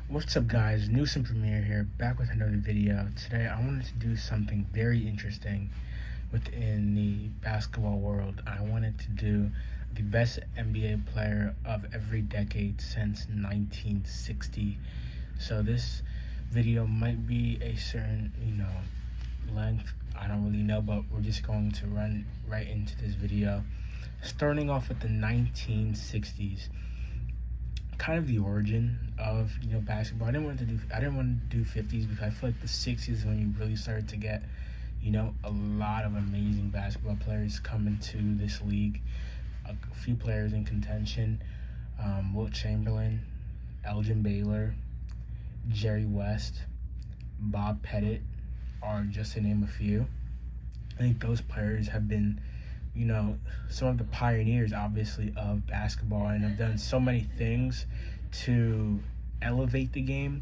What's up, guys? Newsom Premier here, back with another video. Today I wanted to do something very interesting within the basketball world. I wanted to do the best NBA player of every decade since 1960. So this video might be a certain, length. I don't really know, but we're just going to run right into this video. Starting off with the 1960s. Kind of the origin of basketball. I didn't want to do 50s because I feel like the 60s is when you really started to get a lot of amazing basketball players coming to this league. A few players in contention: Wilt Chamberlain, Elgin Baylor, Jerry West, Bob Pettit, are just to name a few. I think those players have been some of the pioneers, obviously, of basketball and have done so many things to elevate the game.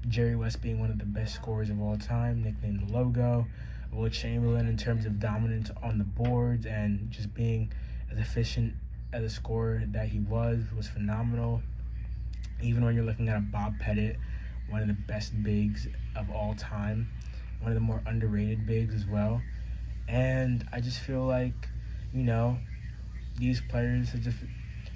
Jerry West being one of the best scorers of all time, nicknamed the Logo. Wilt Chamberlain, in terms of dominance on the boards and just being as efficient as a scorer that he was phenomenal. Even when you're looking at a Bob Pettit, one of the best bigs of all time, one of the more underrated bigs as well. And I just feel like these players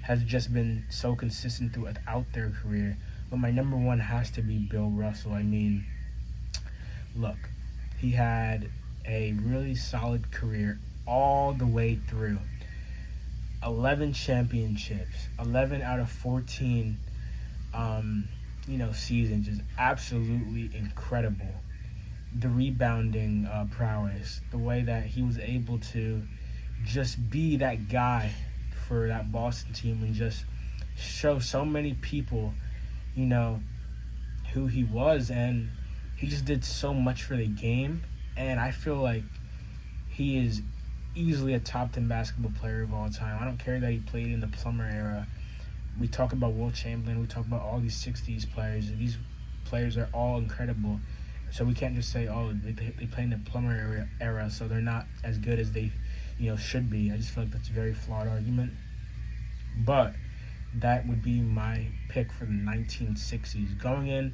have just been so consistent throughout their career. But my number one has to be Bill Russell. I mean, look, he had a really solid career all the way through. 11 championships, 11 out of 14, seasons, is absolutely incredible. The rebounding prowess, the way that he was able to just be that guy for that Boston team and just show so many people, who he was, and he just did so much for the game. And I feel like he is easily a top 10 basketball player of all time. I don't care that he played in the Plummer era. We talk about Wilt Chamberlain, we talk about all these 60s players. These players are all incredible. So we can't just say, they play in the Plummer era, so they're not as good as they should be. I just feel like that's a very flawed argument. But that would be my pick for the 1960s. Going in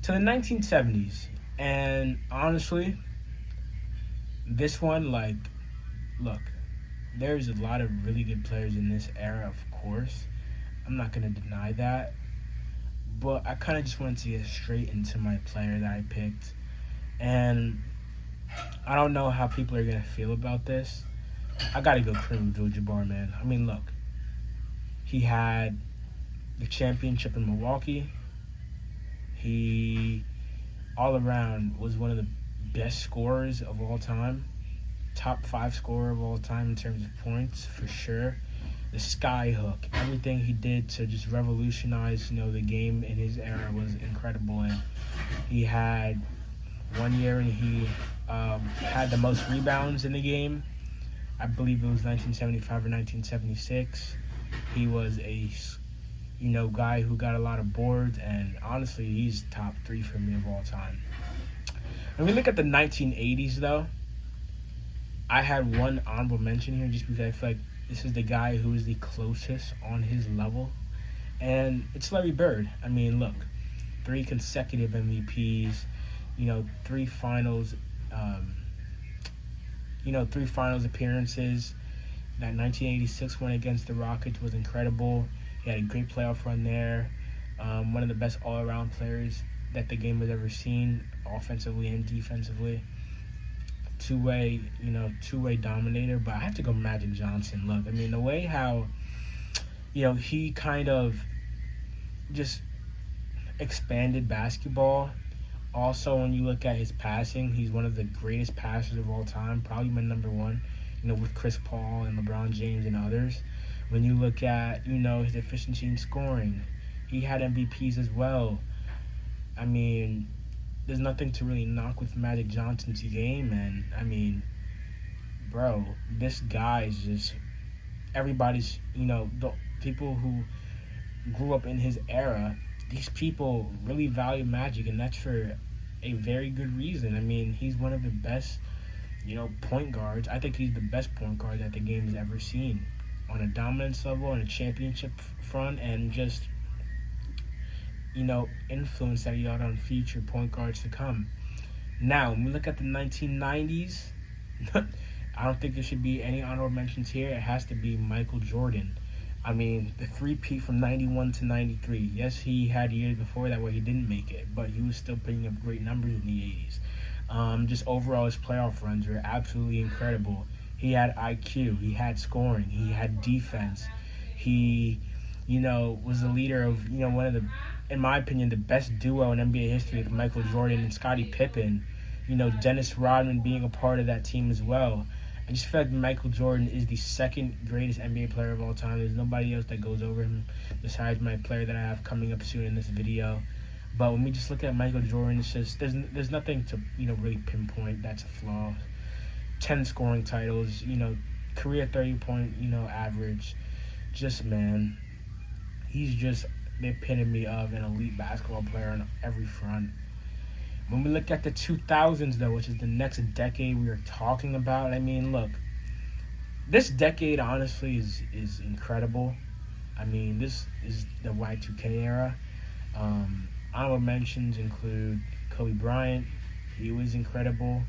to the 1970s. And honestly, this one, look, there's a lot of really good players in this era, of course. I'm not going to deny that. But I kind of just wanted to get straight into my player that I picked. And I don't know how people are going to feel about this. I got to go Kareem Abdul-Jabbar, man. I mean, look. He had the championship in Milwaukee. He, all around, was one of the best scorers of all time. Top 5 scorer of all time in terms of points, for sure. The sky hook, everything he did to just revolutionize, the game in his era was incredible. And he had one year and he had the most rebounds in the game. I believe it was 1975 or 1976. He was a, guy who got a lot of boards, and honestly, he's top 3 for me of all time. When we look at the 1980s, though, I had one honorable mention here just because I feel like this is the guy who is the closest on his level, and it's Larry Bird. I mean, look, 3 consecutive MVPs, 3 finals, 3 finals appearances. That 1986 one against the Rockets was incredible. He had a great playoff run there. One of the best all-around players that the game has ever seen, offensively and defensively. Two-way dominator. But I have to go Magic Johnson. Look, I mean, the way how, he kind of just expanded basketball. Also, when you look at his passing, he's one of the greatest passers of all time, probably my number one, with Chris Paul and LeBron James and others. When you look at, his efficiency in scoring, he had MVPs as well. I mean, there's nothing to really knock with Magic Johnson's game. And, I mean, bro, this guy is just, everybody's, the people who grew up in his era, these people really value Magic, and that's for a very good reason. I mean, he's one of the best, point guards. I think he's the best point guard that the game has ever seen on a dominance level, on a championship front, and just influence that he had on future point guards to come. Now, when we look at the 1990s, I don't think there should be any honorable mentions here. It has to be Michael Jordan. I mean, the three-peat from 91 to 93. Yes, he had years before that where he didn't make it, but he was still putting up great numbers in the 80s. Just overall, his playoff runs were absolutely incredible. He had IQ, he had scoring, he had defense. He, was the leader of, one of the, in my opinion, the best duo in NBA history with Michael Jordan and Scottie Pippen. Dennis Rodman being a part of that team as well. I just feel like Michael Jordan is the second greatest NBA player of all time. There's nobody else that goes over him besides my player that I have coming up soon in this video. But when we just look at Michael Jordan, it's just there's nothing to really pinpoint that's a flaw. 10 scoring titles, career 30-point average. Just man, he's just the epitome of an elite basketball player on every front. When we look at the 2000s, though, which is the next decade we are talking about, I mean, look, this decade, honestly, is incredible. I mean, this is the Y2K era. Honorable mentions include Kobe Bryant. He was incredible.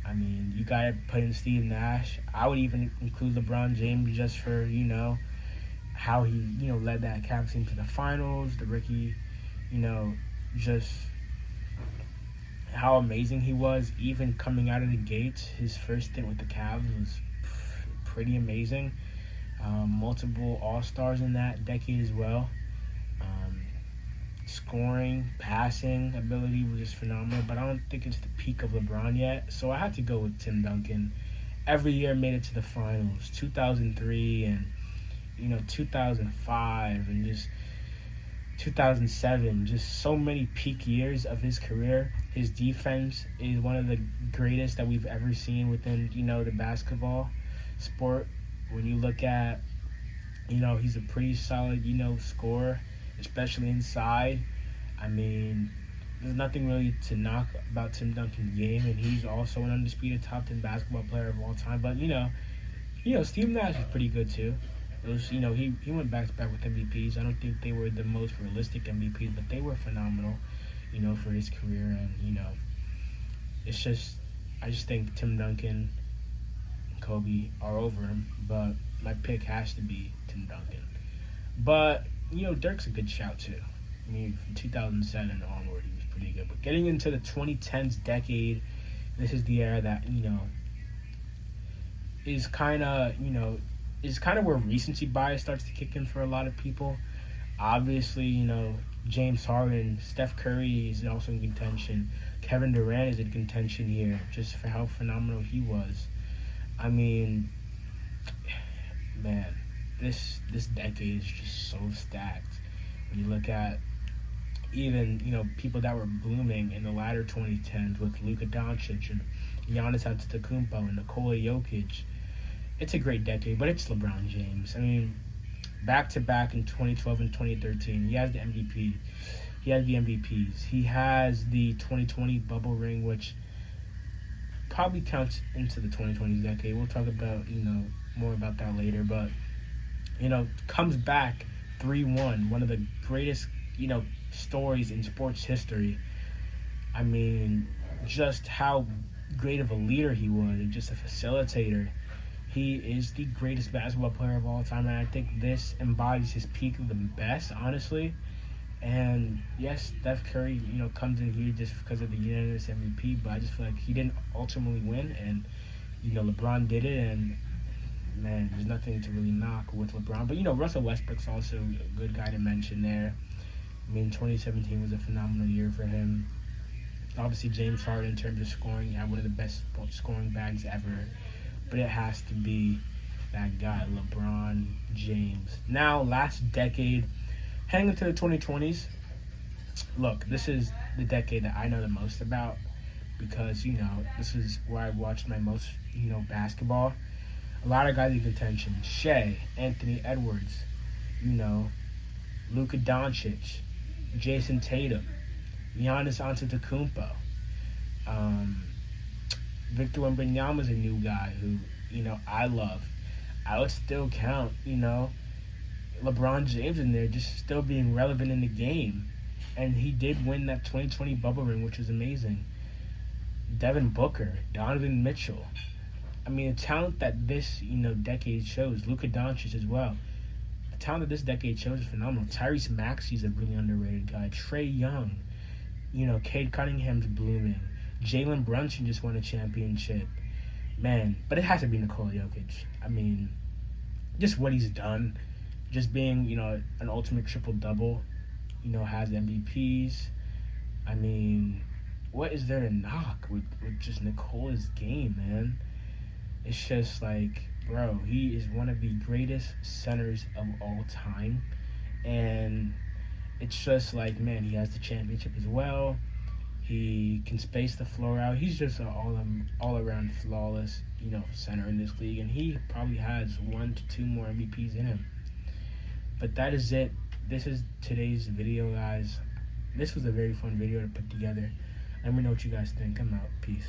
I mean, you got to put in Steve Nash. I would even include LeBron James just for, how he, led that Cavs team to the finals. The rookie, just how amazing he was, even coming out of the gates. His first stint with the Cavs was pretty amazing. Multiple All-Stars in that decade as well. Scoring, passing ability was just phenomenal, but I don't think it's the peak of LeBron yet. So I had to go with Tim Duncan. Every year made it to the finals. 2003 and 2005 and just 2007, just so many peak years of his career. His defense is one of the greatest that we've ever seen within, the basketball sport. When you look at, he's a pretty solid, scorer, especially inside. I mean, there's nothing really to knock about Tim Duncan's game, and he's also an undisputed top 10 basketball player of all time. But, Steve Nash is pretty good too. Those, he went back to back with MVPs. I don't think they were the most realistic MVPs, but they were phenomenal, for his career. And, it's just, I just think Tim Duncan and Kobe are over him, but my pick has to be Tim Duncan. But, Dirk's a good shout too. I mean, from 2007 onward, he was pretty good. But getting into the 2010s decade, this is the era that, is kind of where recency bias starts to kick in for a lot of people. Obviously, James Harden, Steph Curry is also in contention. Kevin Durant is in contention here, just for how phenomenal he was. I mean, man, this decade is just so stacked. When you look at even, people that were blooming in the latter 2010s with Luka Doncic and Giannis Antetokounmpo and Nikola Jokic. It's a great decade, but it's LeBron James. I mean, back-to-back in 2012 and 2013, he has the MVP. He has the MVPs. He has the 2020 bubble ring, which probably counts into the 2020s decade. We'll talk about, more about that later. But, comes back 3-1, one of the greatest, stories in sports history. I mean, just how great of a leader he was, and just a facilitator. He is the greatest basketball player of all time, and I think this embodies his peak of the best, honestly. And yes, Steph Curry, comes in here just because of the unanimous MVP, but I just feel like he didn't ultimately win, and LeBron did it, and man, there's nothing to really knock with LeBron. But Russell Westbrook's also a good guy to mention there. I mean, 2017 was a phenomenal year for him. Obviously, James Harden in terms of scoring, had one of the best scoring bags ever. But it has to be that guy, LeBron James. Now, last decade, heading into the 2020s, look, this is the decade that I know the most about because, this is where I watched my most, basketball. A lot of guys in contention. Shea, Anthony Edwards, Luka Doncic, Jason Tatum, Giannis Antetokounmpo. Victor Wembanyama is a new guy who, I love. I would still count, LeBron James in there just still being relevant in the game. And he did win that 2020 bubble ring, which was amazing. Devin Booker, Donovan Mitchell. I mean, the talent that this decade shows. Luka Doncic as well. The talent that this decade shows is phenomenal. Tyrese Maxey's a really underrated guy. Trae Young. Cade Cunningham's blooming. Jalen Brunson just won a championship. Man, but it has to be Nikola Jokic. I mean, just what he's done. Just being, an ultimate triple-double. Has MVPs. I mean, what is there to knock with just Nikola's game, man? It's just like, bro, he is one of the greatest centers of all time. And it's just like, man, he has the championship as well. He can space the floor out. He's just an all-around flawless, center in this league. And he probably has 1 to 2 more MVPs in him. But that is it. This is today's video, guys. This was a very fun video to put together. Let me know what you guys think. I'm out. Peace.